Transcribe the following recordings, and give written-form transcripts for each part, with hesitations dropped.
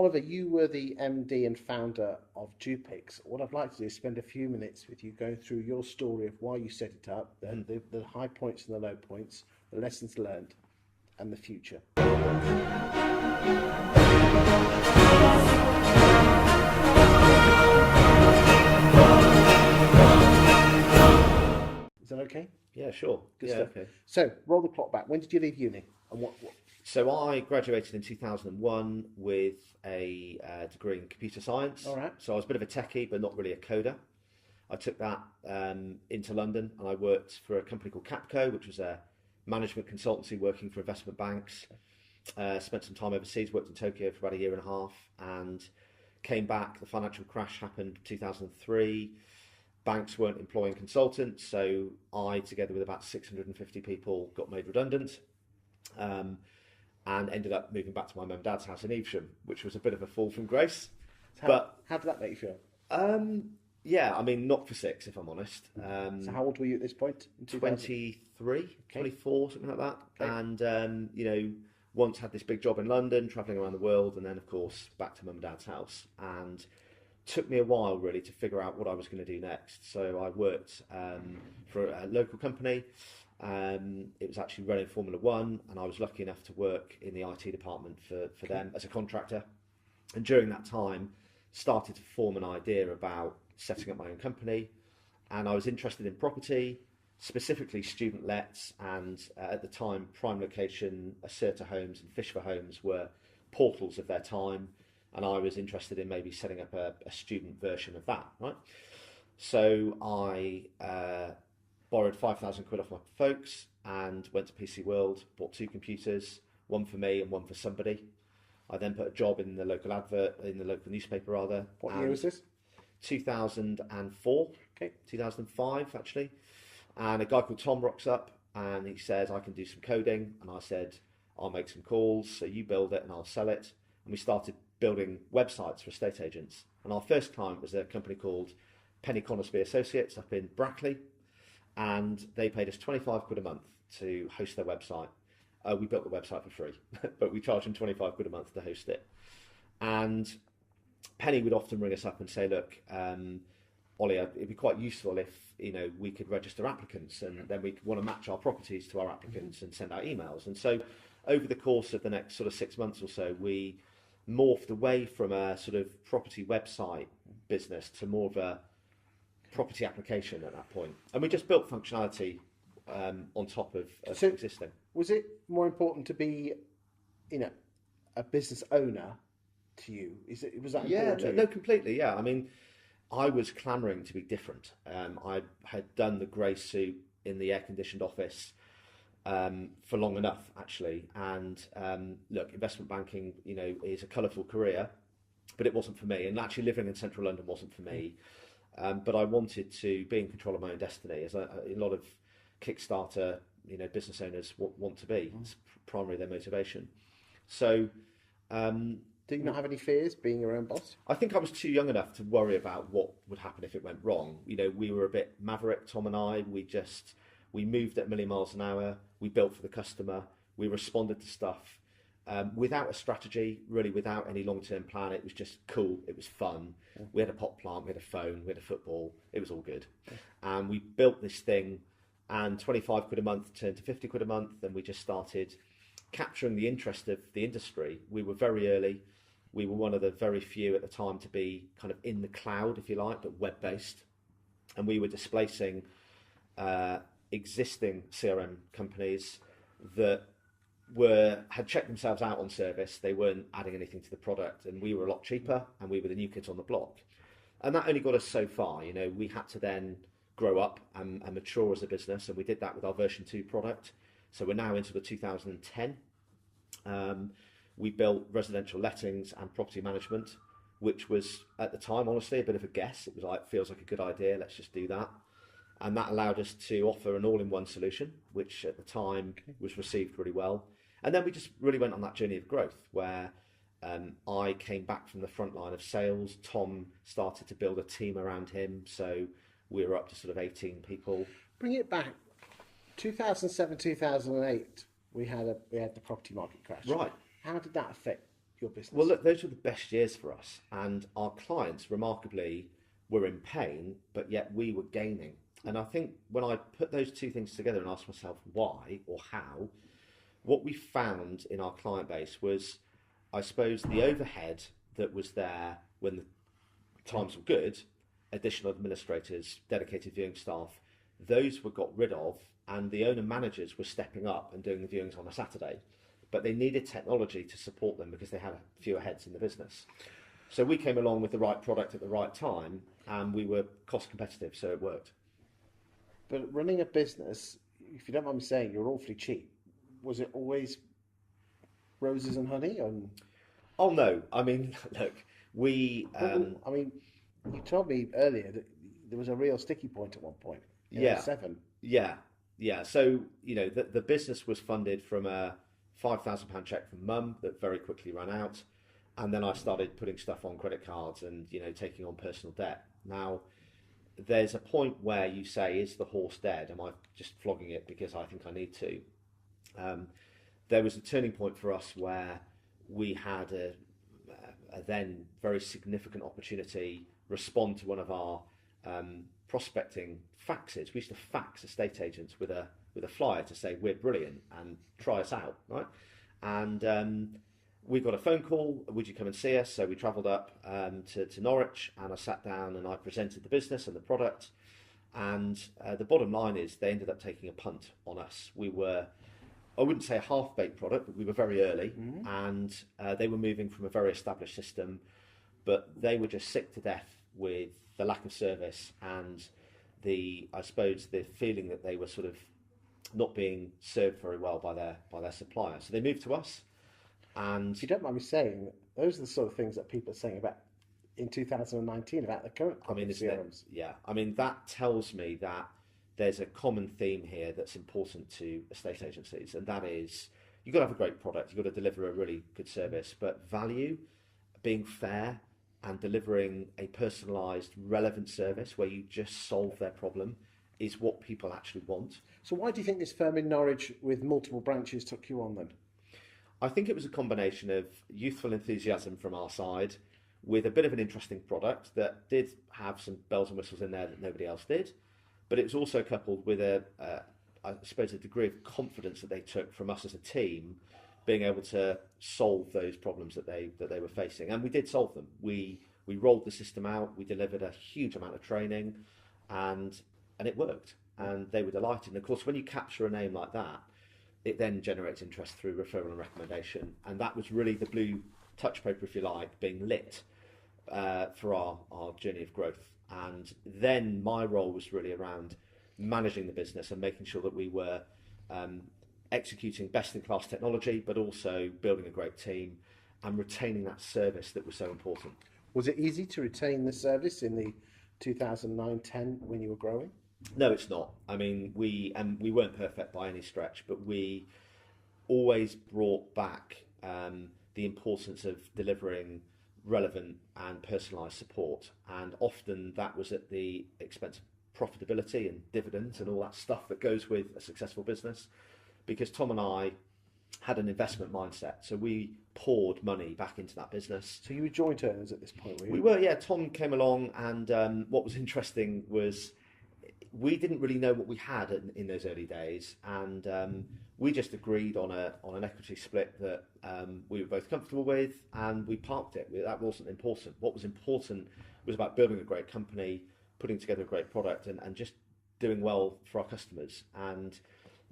Oliver, you were the MD and founder of Jupix. What I'd like to do is spend a few minutes with you going through your story of why you set it up, the high points and the low points, the lessons learned, and the future. Is that okay? Yeah, sure. Good yeah, stuff. okay. So, roll the clock back. When did you leave uni? And what? So I graduated in 2001 with a degree in computer science. All right. So I was a bit of a techie, but not really a coder. I took that into London and I worked for a company called Capco, which was a management consultancy working for investment banks. Spent some time overseas, worked in Tokyo for about a year and a half, and came back. The financial crash happened in 2003. Banks weren't employing consultants, so I, together with about 650 people, got made redundant. And ended up moving back to my mum and dad's house in Evesham, which was a bit of a fall from grace. How did that make you feel? Yeah, I mean, not for six, if I'm honest. So how old were you at this point? In 23, 24, something like that. Okay. And, once had this big job in London, travelling around the world, and then, of course, back to mum and dad's house. And took me a while, really, to figure out what I was going to do next. So I worked for a local company. It was actually running Formula One, and I was lucky enough to work in the IT department for them as a contractor. And during that time, started to form an idea about setting up my own company. And I was interested in property, specifically student lets, and at the time, prime location, Acerta Homes and Fish for Homes were portals of their time. And I was interested in maybe setting up a student version of that, right? So I borrowed 5,000 quid off my folks and went to PC World, bought two computers, one for me and one for somebody. I then put a job in the local newspaper rather. What year was this? 2004, Okay. 2005 actually. And a guy called Tom rocks up and he says, I can do some coding. And I said, I'll make some calls, so you build it and I'll sell it. And we started building websites for estate agents. And our first client was a company called Penny Conisbee Associates up in Brackley. And they paid us 25 quid a month to host their website. We built the website for free, but we charged them 25 quid a month to host it. And Penny would often ring us up and say, look, Ollie, it'd be quite useful if we could register applicants, and then we want to match our properties to our applicants and send out emails. And so over the course of the next sort of 6 months or so, we morphed away from a sort of property website business to more of a property application at that point. And we just built functionality on top of existing. Was it more important to be, a business owner to you? Was that important to you? No, completely, yeah. I mean, I was clamouring to be different. I had done the grey suit in the air-conditioned office for long enough, actually. And look, investment banking, is a colourful career, but it wasn't for me. And actually living in central London wasn't for me. But I wanted to be in control of my own destiny, as a lot of Kickstarter, business owners want to be. It's primarily their motivation. So, do you not have any fears being your own boss? I think I was too young enough to worry about what would happen if it went wrong. We were a bit maverick, Tom and I. We moved at a million miles an hour. We built for the customer. We responded to stuff without a strategy, really without any long-term plan. It was just cool. It was fun. Yeah. We had a pot plant, we had a phone, we had a football. It was all good. Yeah. And we built this thing, and 25 quid a month turned to 50 quid a month, and we just started capturing the interest of the industry. We were very early. We were one of the very few at the time to be kind of in the cloud, if you like, but web-based. And we were displacing existing CRM companies that had checked themselves out on service. They weren't adding anything to the product, and we were a lot cheaper, and we were the new kids on the block. And that only got us so far. We had to then grow up and mature as a business, and we did that with our version 2 product. So we're now into the 2010. We built residential lettings and property management, which was at the time, honestly, a bit of a guess. It was like, feels like a good idea, let's just do that. And that allowed us to offer an all-in-one solution, which at the time was received really well. And then we just really went on that journey of growth, where I came back from the front line of sales. Tom started to build a team around him, so we were up to sort of 18 people. Bring it back. 2007, 2008, we had the property market crash. Right. How did that affect your business? Well, look, those were the best years for us, and our clients, remarkably, were in pain, but yet we were gaining. And I think when I put those two things together and asked myself why or how, what we found in our client base was, I suppose, the overhead that was there when the times were good, additional administrators, dedicated viewing staff, those were got rid of, and the owner managers were stepping up and doing the viewings on a Saturday. But they needed technology to support them because they had fewer heads in the business. So we came along with the right product at the right time, and we were cost competitive, so it worked. But running a business, if you don't mind me saying, you're awfully cheap. Was it always roses and honey? Oh no, I mean, look, I mean, you told me earlier that there was a real sticky point at one point. Yeah. 07. Yeah. So the business was funded from a £5,000 cheque from Mum that very quickly ran out, and then I started putting stuff on credit cards and taking on personal debt. Now, there's a point where you say, "Is the horse dead? Am I just flogging it because I think I need to?" There was a turning point for us where we had a then very significant opportunity respond to one of our prospecting faxes. We used to fax estate agents with a flyer to say we're brilliant and try us out, right? And we got a phone call, would you come and see us? So we travelled up to Norwich, and I sat down and I presented the business and the product. And the bottom line is they ended up taking a punt on us. We were, I wouldn't say a half-baked product, but we were very early, and they were moving from a very established system, but they were just sick to death with the lack of service and I suppose the feeling that they were sort of not being served very well by their supplier. So they moved to us. And if you don't mind me saying, those are the sort of things that people are saying about in 2019 about the current CRMs. Yeah, I mean, that tells me that there's a common theme here that's important to estate agencies, and that is you've got to have a great product, you've got to deliver a really good service, but value, being fair, and delivering a personalised, relevant service where you just solve their problem is what people actually want. So why do you think this firm in Norwich with multiple branches took you on then? I think it was a combination of youthful enthusiasm from our side with a bit of an interesting product that did have some bells and whistles in there that nobody else did, but it was also coupled with I suppose, a degree of confidence that they took from us as a team, being able to solve those problems that they were facing, and we did solve them. We rolled the system out, we delivered a huge amount of training, and it worked, and they were delighted. And of course, when you capture a name like that, it then generates interest through referral and recommendation, and that was really the blue touch paper, if you like, being lit for our journey of growth. And then my role was really around managing the business and making sure that we were executing best-in-class technology, but also building a great team and retaining that service that was so important. Was it easy to retain the service in the 2009-10 when you were growing? No, it's not. I mean, we weren't perfect by any stretch, but we always brought back the importance of delivering relevant and personalised support, and often that was at the expense of profitability and dividends and all that stuff that goes with a successful business, because Tom and I had an investment mindset, so we poured money back into that business. So you were joint owners at this point, were you? We were, yeah. Tom came along, and what was interesting was we didn't really know what we had in those early days, and we just agreed on an equity split that we were both comfortable with, and we parked it. That wasn't important. What was important was about building a great company, putting together a great product, and just doing well for our customers. And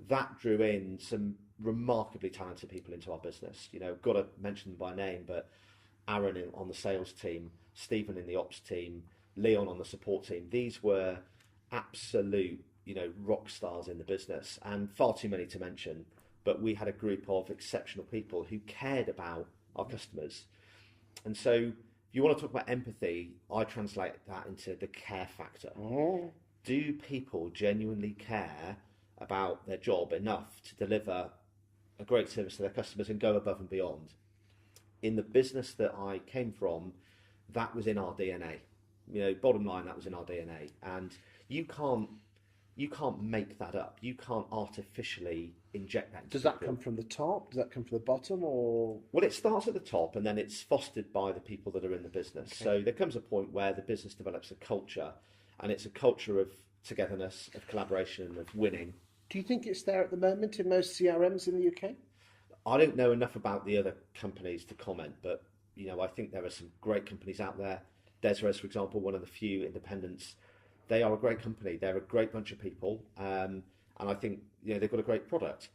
that drew in some remarkably talented people into our business. Got to mention them by name, but Aaron on the sales team, Stephen in the ops team, Leon on the support team. These were absolute, rock stars in the business, and far too many to mention. But we had a group of exceptional people who cared about our customers. And so, if you want to talk about empathy, I translate that into the care factor. Oh. Do people genuinely care about their job enough to deliver a great service to their customers and go above and beyond? In the business that I came from, that was in our DNA. Bottom line, that was in our DNA. And you can't you can't make that up. You can't artificially inject that into Does that people. come from the top? Does that come from the bottom? Or Well, it starts at the top and then it's fostered by the people that are in the business. okay. So there comes a point where the business develops a culture, and it's a culture of togetherness, of collaboration, of winning. Do you think it's there at the moment in most CRMs in the UK? I don't know enough about the other companies to comment, but I think there are some great companies out there. Desres, for example, one of the few independents. They are a great company. They're a great bunch of people, and I think they've got a great product.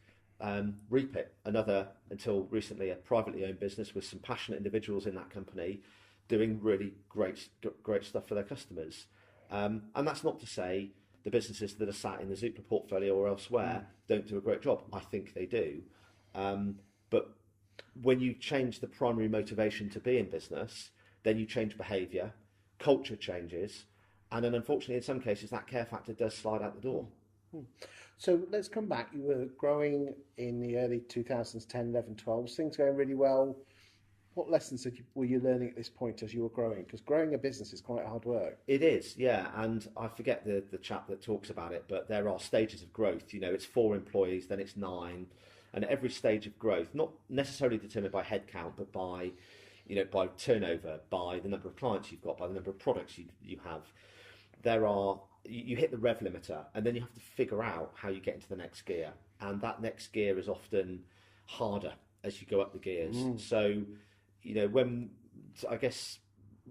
Repeat, another until recently a privately owned business with some passionate individuals in that company, doing really great stuff for their customers. And that's not to say the businesses that are sat in the Zoopla portfolio or elsewhere don't do a great job. I think they do. But when you change the primary motivation to be in business, then you change behaviour, culture changes, and then unfortunately in some cases that care factor does slide out the door. So let's come back. You were growing in the early 2000s, 10, 11, 12. Was things going really well? What lessons were you learning at this point as you were growing? Because growing a business is quite hard work. It is, yeah, and I forget the chap that talks about it, but there are stages of growth. It's 4 employees, then it's 9, and every stage of growth, not necessarily determined by headcount, but by by turnover, by the number of clients you've got, by the number of products you have. You hit the rev limiter, and then you have to figure out how you get into the next gear, and that next gear is often harder as you go up the gears. So, when I guess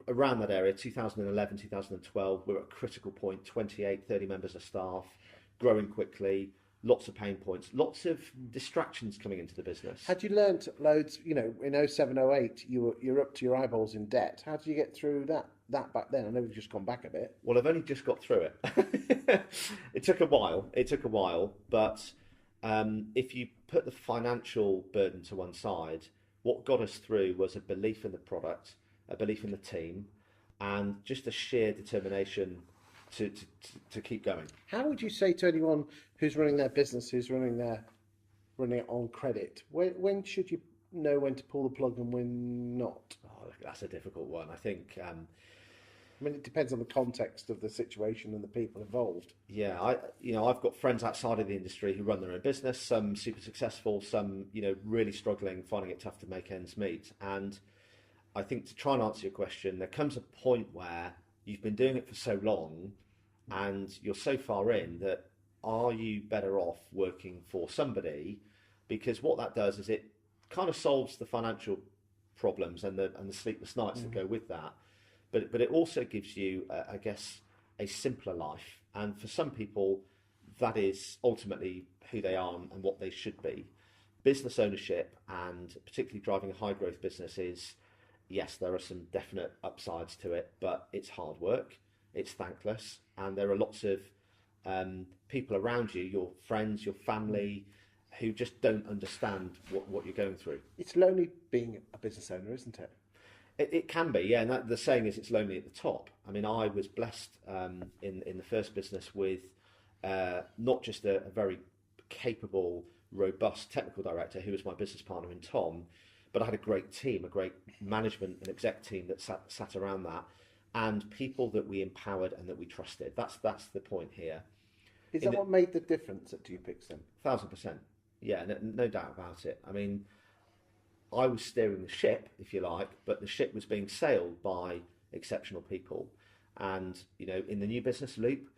around that area, 2011, 2012, we're at a critical point, 28, 30 members of staff, growing quickly, lots of pain points, lots of distractions coming into the business. Had you learnt loads, in 07, 08, you're up to your eyeballs in debt. How did you get through that back then? I know we've just gone back a bit. Well, I've only just got through it. It took a while, but if you put the financial burden to one side, what got us through was a belief in the product, a belief in the team, and just a sheer determination to keep going. How would you say to anyone who's running their business, who's running it on credit, when should you know when to pull the plug and when not? Oh, that's a difficult one. I think. I mean, it depends on the context of the situation and the people involved. Yeah, I've got friends outside of the industry who run their own business. Some super successful, some really struggling, finding it tough to make ends meet. And I think to try and answer your question, there comes a point where you've been doing it for so long, and you're so far in that are you better off working for somebody? Because what that does is it kind of solves the financial problems and the sleepless nights that go with that. But it also gives you, I guess, a simpler life. And for some people, that is ultimately who they are and what they should be. Business ownership, and particularly driving a high growth business, is, yes, there are some definite upsides to it, but it's hard work, it's thankless, and there are lots of people around you, your friends, your family, who just don't understand what you're going through. It's lonely being a business owner, isn't it? It can be, yeah, and the saying is it's lonely at the top. I mean, I was blessed in the first business with not just a very capable, robust technical director who was my business partner in Tom, but I had a great team, a great management and exec team that sat around that, and people that we empowered and that we trusted. That's the point here. Is that what made the difference at Jupix then? 1,000%. Yeah, no doubt about it. I mean, I was steering the ship, if you like, but the ship was being sailed by exceptional people. And, in the new business loop,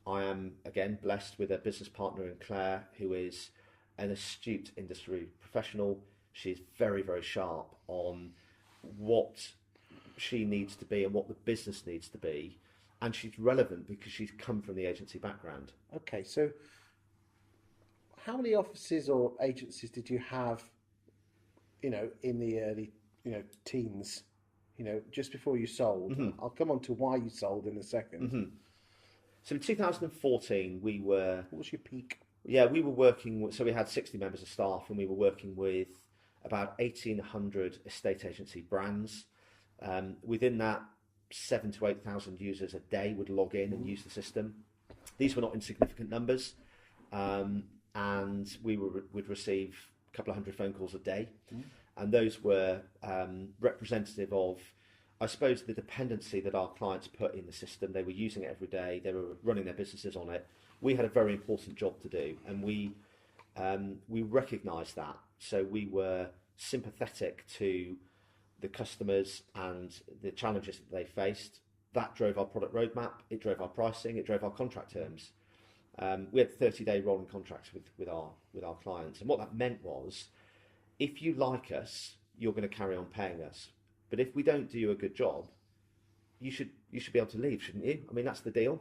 I am, again, blessed with a business partner in Claire, who is an astute industry professional. She's very, very sharp on what she needs to be and what the business needs to be. And she's relevant because she's come from the agency background. Okay, so how many offices or agencies did you have, in the early, teens, just before you sold? Mm-hmm. I'll come on to why you sold in a second. Mm-hmm. So in 2014, we were... What was your peak? Yeah, we were working... So we had 60 members of staff, and we were working with about 1,800 estate agency brands. Within that, 7,000 to 8,000 users a day would log in and use the system. These were not insignificant numbers, and we would receive a couple of hundred phone calls a day, and those were representative of, I suppose, the dependency that our clients put in the system. They were using it every day, they were running their businesses on it, we had a very important job to do, and we recognised that. So we were sympathetic to the customers and the challenges that they faced. That drove our product roadmap, it drove our pricing, it drove our contract terms. We had 30-day rolling contracts with our clients, and what that meant was, if you like us, you're going to carry on paying us. But if we don't do you a good job, you should be able to leave, shouldn't you? I mean, that's the deal.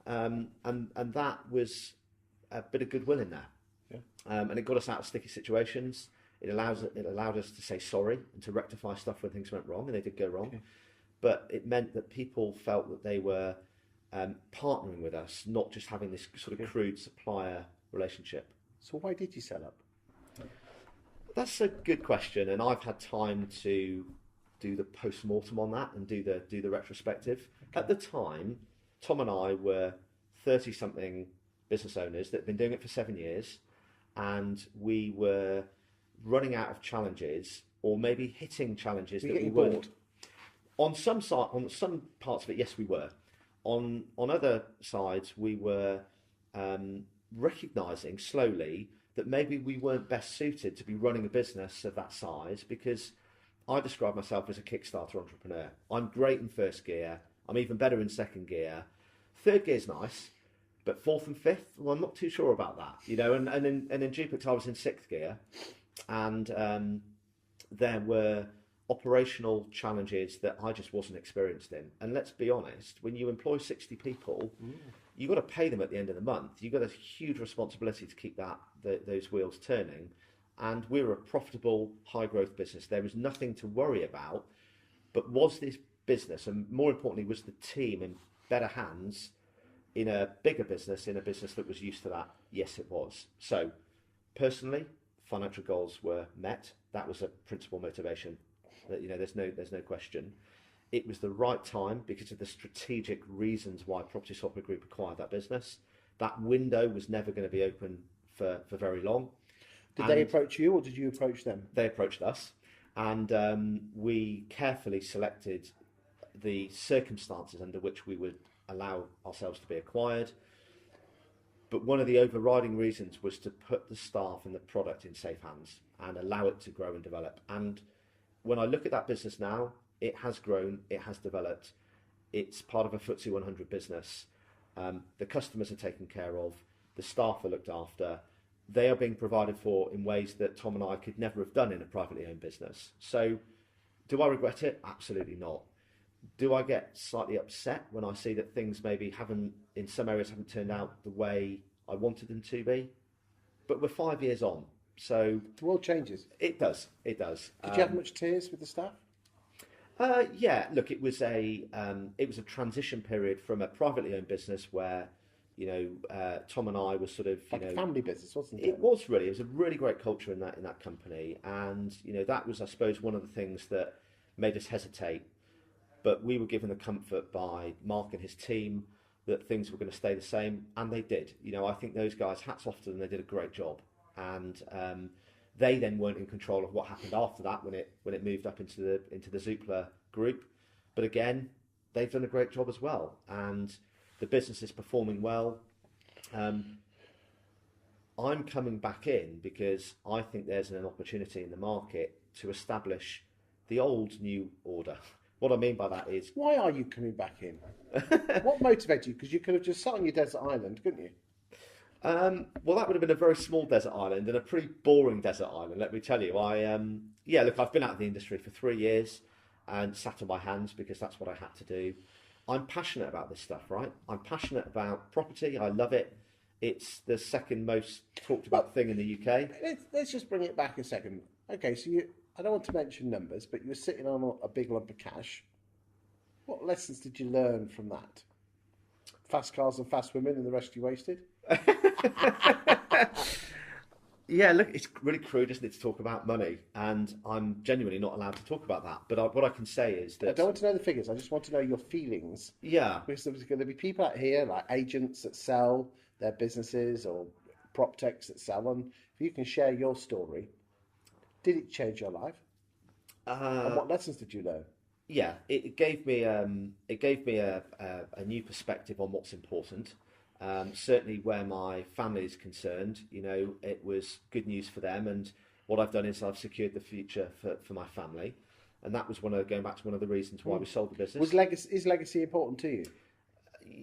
And that was a bit of goodwill in there. Yeah. And it got us out of sticky situations. It allowed us to say sorry and to rectify stuff when things went wrong, and they did go wrong. Okay. But it meant that people felt that they were partnering with us, not just having this sort of crude supplier relationship. So why did you sell up? That's a good question, and I've had time to do the post-mortem on that and do the retrospective. Okay. At the time, Tom and I were 30-something business owners that had been doing it for 7 years, and we were running out of challenges, or maybe hitting challenges that we weren't. Bored? On some parts of it, yes, we were. On other sides, we were recognising slowly that maybe we weren't best suited to be running a business of that size, because I describe myself as a Kickstarter entrepreneur. I'm great in first gear. I'm even better in second gear. Third gear's nice, but fourth and fifth, well, I'm not too sure about that. You know, and in Jupix, I was in sixth gear, and there were operational challenges that I just wasn't experienced in. And let's be honest, when you employ 60 people, you've got to pay them at the end of the month. You've got a huge responsibility to keep those wheels turning. And we're a profitable, high-growth business. There was nothing to worry about. But was this business, and more importantly, was the team in better hands in a bigger business, in a business that was used to that? Yes, it was. So, personally, financial goals were met. That was a principal motivation. You know, there's no question. It was the right time because of the strategic reasons why Property Software Group acquired that business. That window was never going to be open for very long. Did they approach you, or did you approach them? They approached us, and we carefully selected the circumstances under which we would allow ourselves to be acquired. But one of the overriding reasons was to put the staff and the product in safe hands and allow it to grow and develop. And when I look at that business now, it has grown, it has developed. It's part of a FTSE 100 business. The customers are taken care of. The staff are looked after. They are being provided for in ways that Tom and I could never have done in a privately owned business. So, do I regret it? Absolutely not. Do I get slightly upset when I see that things maybe in some areas haven't turned out the way I wanted them to be? But we're 5 years on, so the world changes. It does. It does. Did you have much tears with the staff? Yeah. Look, it was a transition period from a privately owned business where, you know, Tom and I were sort of a family business, wasn't it? It was really. It was a really great culture in that company, and you know that was, I suppose, one of the things that made us hesitate. But we were given the comfort by Mark and his team that things were going to stay the same, and they did. You know, I think those guys, hats off to them, they did a great job, and they then weren't in control of what happened after that when it moved up into the Zoopla group. But again, they've done a great job as well, and the business is performing well. I'm coming back in because I think there's an opportunity in the market to establish the old new order. What I mean by that is... Why are you coming back in? What motivated you? Because you could have just sat on your desert island, couldn't you? Well, that would have been a very small desert island and a pretty boring desert island, let me tell you. Look, I've been out of the industry for 3 years and sat on my hands because that's what I had to do. I'm passionate about this stuff, right? I'm passionate about property. I love it. It's the second most talked about thing in the UK. Let's just bring it back a second. Okay, so I don't want to mention numbers, but you were sitting on a big lump of cash. What lessons did you learn from that? Fast cars and fast women and the rest you wasted? Yeah, look, it's really crude, isn't it, to talk about money, and I'm genuinely not allowed to talk about that. But what I can say is that... I don't want to know the figures, I just want to know your feelings. Yeah. Because there's going to be people out here, like agents that sell their businesses or prop techs that sell them. If you can share your story, did it change your life? And what lessons did you learn? Yeah, it gave me a new perspective on what's important. Certainly where my family is concerned, you know, it was good news for them. And what I've done is I've secured the future for my family. And that was going back to one of the reasons why we sold the business. Is legacy important to you?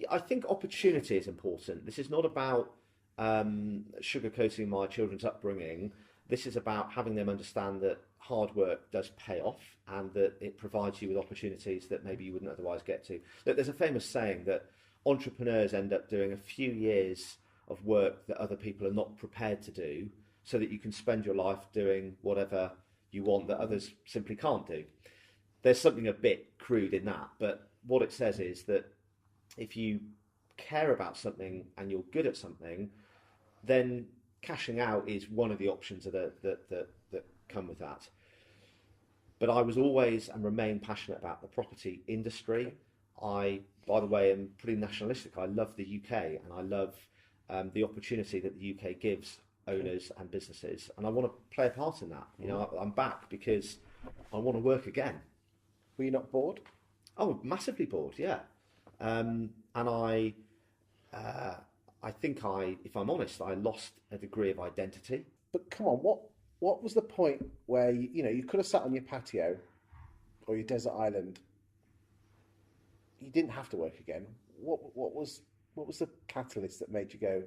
I think opportunity is important. This is not about sugarcoating my children's upbringing. This is about having them understand that hard work does pay off and that it provides you with opportunities that maybe you wouldn't otherwise get to. Look, there's a famous saying that entrepreneurs end up doing a few years of work that other people are not prepared to do so that you can spend your life doing whatever you want that others simply can't do. There's something a bit crude in that, but what it says is that if you care about something and you're good at something, then cashing out is one of the options that come with that. But I was always and remain passionate about the property industry. I, by the way, am pretty nationalistic. I love the UK and I love the opportunity that the UK gives owners and businesses, and I want to play a part in that. You know, I'm back because I want to work again. Were you not bored? Oh, massively bored, yeah. And I think if I'm honest, I lost a degree of identity. But come on, what was the point where you could have sat on your patio or your desert island? You didn't have to work again. What was the catalyst that made you go,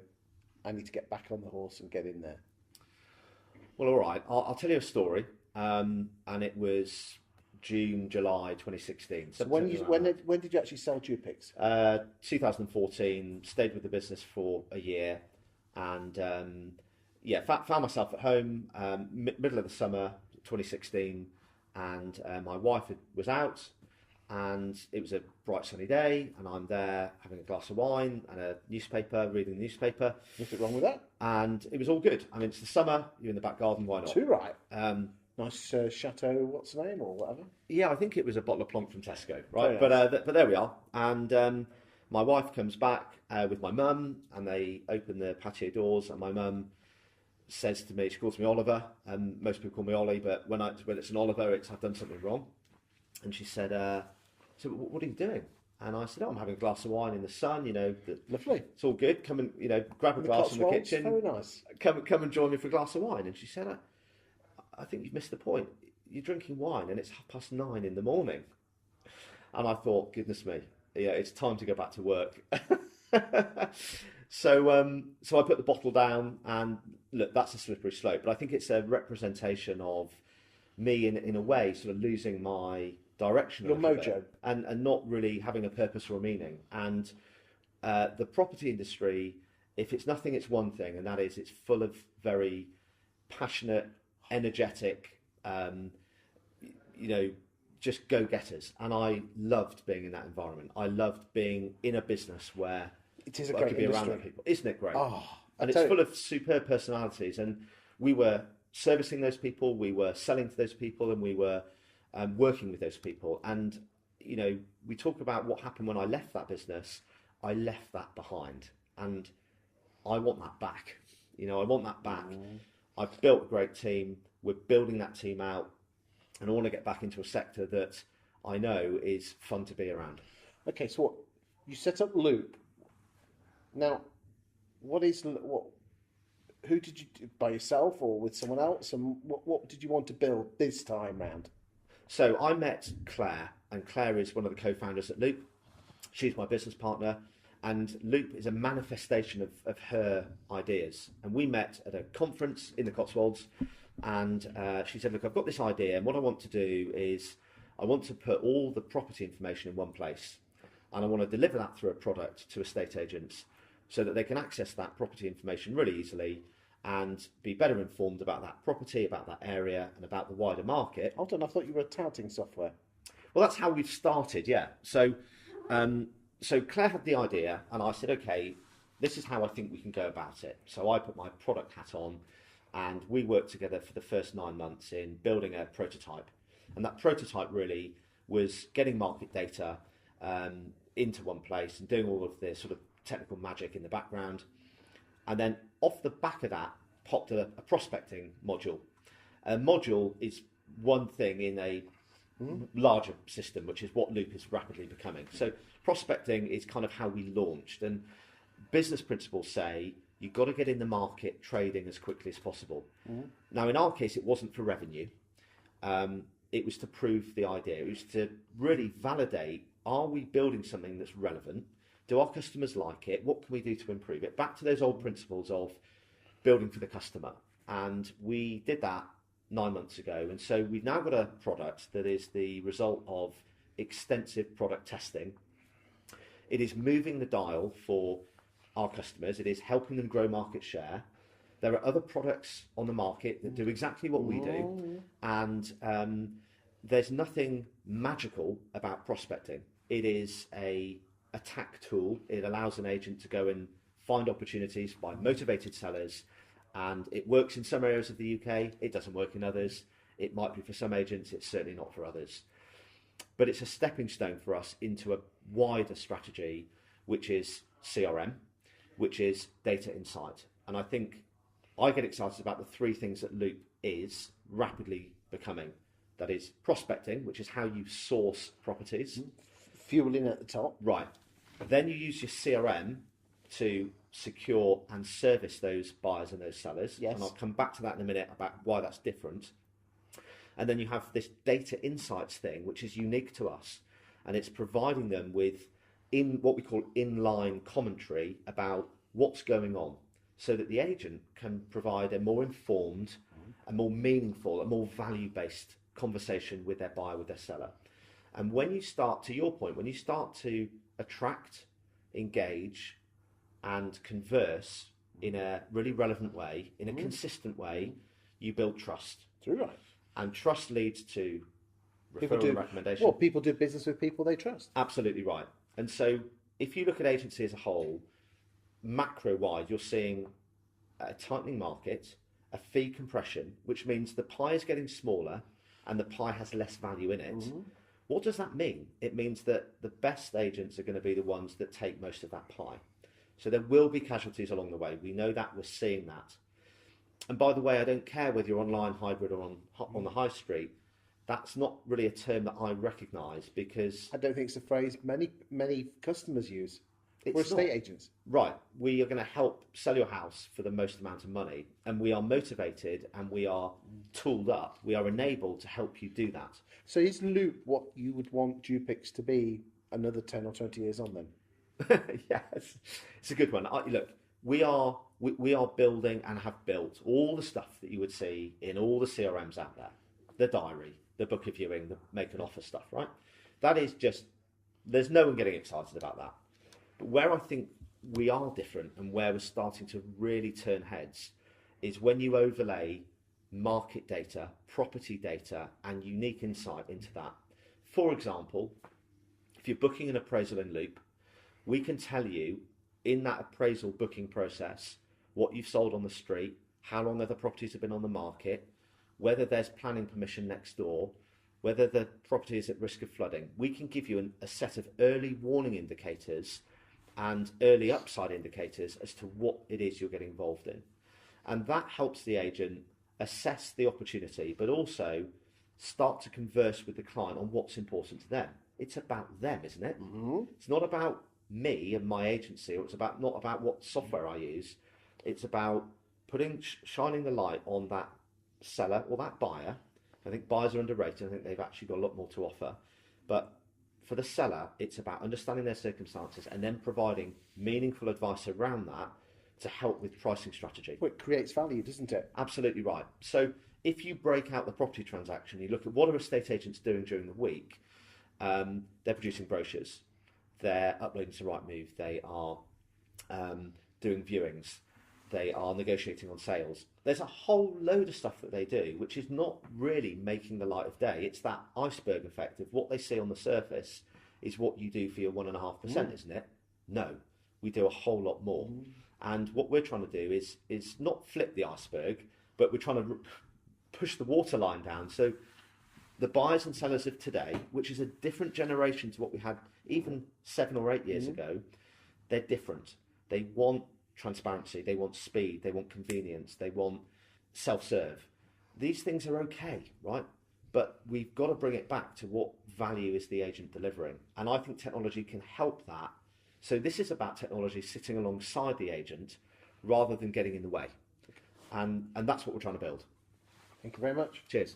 I need to get back on the horse and get in there? Well, all right, I'll tell you a story. And it was June, July 2016. So when did you actually sell Jupix? 2014. Stayed with the business for a year, and found myself at home middle of the summer 2016, and my wife was out, and it was a bright sunny day, and I'm there having a glass of wine and a newspaper, reading the newspaper. Nothing wrong with that. And it was all good. I mean, it's the summer. You're in the back garden. Why not? Too right. Nice Chateau, what's the name or whatever? Yeah, I think it was a bottle of Plonk from Tesco, right? But there we are. And my wife comes back with my mum, and they open the patio doors, and my mum says to me, she calls me Oliver, and most people call me Ollie, but when it's an Oliver, it's I've done something wrong. And she said, so what are you doing? And I said, I'm having a glass of wine in the sun, Lovely. It's all good. Come and, grab a glass from the kitchen. Very nice. Come and join me for a glass of wine. And she said, I think you've missed the point. You're drinking wine and it's 9:30 in the morning. And I thought, goodness me, it's time to go back to work. So I put the bottle down, and look, that's a slippery slope. But I think it's a representation of me in a way sort of losing my direction. Your mojo. And not really having a purpose or a meaning. And the property industry, if it's nothing, it's one thing, and that is it's full of very passionate, energetic, just go-getters. And I loved being in that environment. I loved being in a business where it is a I great could be industry. around people. Isn't it great? Oh, and it's full of superb personalities. And we were servicing those people, we were selling to those people, and we were working with those people. And, we talk about what happened when I left that business. I left that behind. And I want that back. I want that back. I've built a great team. We're building that team out. And I want to get back into a sector that I know is fun to be around. Okay, so you set up Loop. Now, who did you do, by yourself or with someone else? And what did you want to build this time round? So I met Claire, and Claire is one of the co-founders at Loop. She's my business partner. And Loop is a manifestation of her ideas. And we met at a conference in the Cotswolds, and she said, look, I've got this idea, and what I want to do is I want to put all the property information in one place, and I want to deliver that through a product to estate agents so that they can access that property information really easily and be better informed about that property, about that area, and about the wider market. Hold on, I thought you were touting software. Well, that's how we've started, yeah. So Claire had the idea, and I said, okay, this is how I think we can go about it. So I put my product hat on, and we worked together for the first 9 months in building a prototype. And that prototype really was getting market data into one place and doing all of the sort of technical magic in the background. And then off the back of that popped a prospecting module. A module is one thing in a larger system, which is what Loop is rapidly becoming. So prospecting is kind of how we launched, and business principles say you've got to get in the market trading as quickly as possible. Now, in our case, it wasn't for revenue. It was to prove the idea. It was to really validate, are we building something that's relevant? Do our customers like it? What can we do to improve it? Back to those old principles of building for the customer. And we did that 9 months ago. And so we've now got a product that is the result of extensive product testing. It is moving the dial for our customers. It is helping them grow market share. There are other products on the market that do exactly what we do. And there's nothing magical about prospecting. It is a attack tool. It allows an agent to go and find opportunities by motivated sellers. And it works in some areas of the UK. It doesn't work in others. It might be for some agents. It's certainly not for others. But it's a stepping stone for us into a wider strategy, which is CRM, which is data insight. And I think I get excited about the three things that Loop is rapidly becoming. That is prospecting, which is how you source properties. Fueling at the top. Right. Then you use your CRM to secure and service those buyers and those sellers. Yes. And I'll come back to that in a minute about why that's different. And then you have this data insights thing, which is unique to us. And it's providing them with what we call inline commentary about what's going on, so that the agent can provide a more informed, a more meaningful, a more value-based conversation with their buyer, with their seller. And when you start, to your point, when you start to attract, engage, and converse in a really relevant way, in a consistent way, you build trust. Right. And trust leads to referral and recommendation. Well, people do business with people they trust. Absolutely right. And so if you look at agency as a whole, macro-wide, you're seeing a tightening market, a fee compression, which means the pie is getting smaller and the pie has less value in it. What does that mean? It means that the best agents are going to be the ones that take most of that pie. So there will be casualties along the way. We know that, we're seeing that. And by the way, I don't care whether you're online, hybrid, or on the high street. That's not really a term that I recognise, because I don't think it's a phrase many customers use. We're it's estate not. agents. Right. We are going to help sell your house for the most amount of money, and we are motivated and we are tooled up. We are enabled to help you do that. So is Loop what you would want Jupix to be another 10 or 20 years on then? Yes, it's a good one. Look, we are building and have built all the stuff that you would see in all the CRMs out there. The diary, the book of viewing, the make an offer stuff, right? That is just, there's no one getting excited about that. But where I think we are different and where we're starting to really turn heads is when you overlay market data, property data, and unique insight into that. For example, if you're booking an appraisal in Loop, we can tell you in that appraisal booking process what you've sold on the street, how long other properties have been on the market, whether there's planning permission next door, whether the property is at risk of flooding. We can give you a set of early warning indicators and early upside indicators as to what it is you're getting involved in. And that helps the agent assess the opportunity, but also start to converse with the client on what's important to them. It's about them, isn't it? It's not about me and my agency, or it's not about what software I use. It's about shining the light on that seller or that buyer. I think buyers are underrated. I think they've actually got a lot more to offer. But for the seller, it's about understanding their circumstances and then providing meaningful advice around that to help with pricing strategy. Well, it creates value, doesn't it? Absolutely right. So if you break out the property transaction, you look at what are estate agents doing during the week. They're producing brochures. They're uploading to Rightmove. They are doing viewings. They are negotiating on sales. There's a whole load of stuff that they do, which is not really making the light of day. It's that iceberg effect of what they see on the surface is what you do for your 1.5%, isn't it? No, we do a whole lot more. And what we're trying to do is not flip the iceberg, but we're trying to push the waterline down. So the buyers and sellers of today, which is a different generation to what we had even 7 or 8 years ago, they're different. They want transparency, they want speed, they want convenience, they want self-serve. These things are okay, right? But we've got to bring it back to what value is the agent delivering. And I think technology can help that So this is about technology sitting alongside the agent rather than getting in the way. And that's what we're trying to build. Thank you very much. Cheers.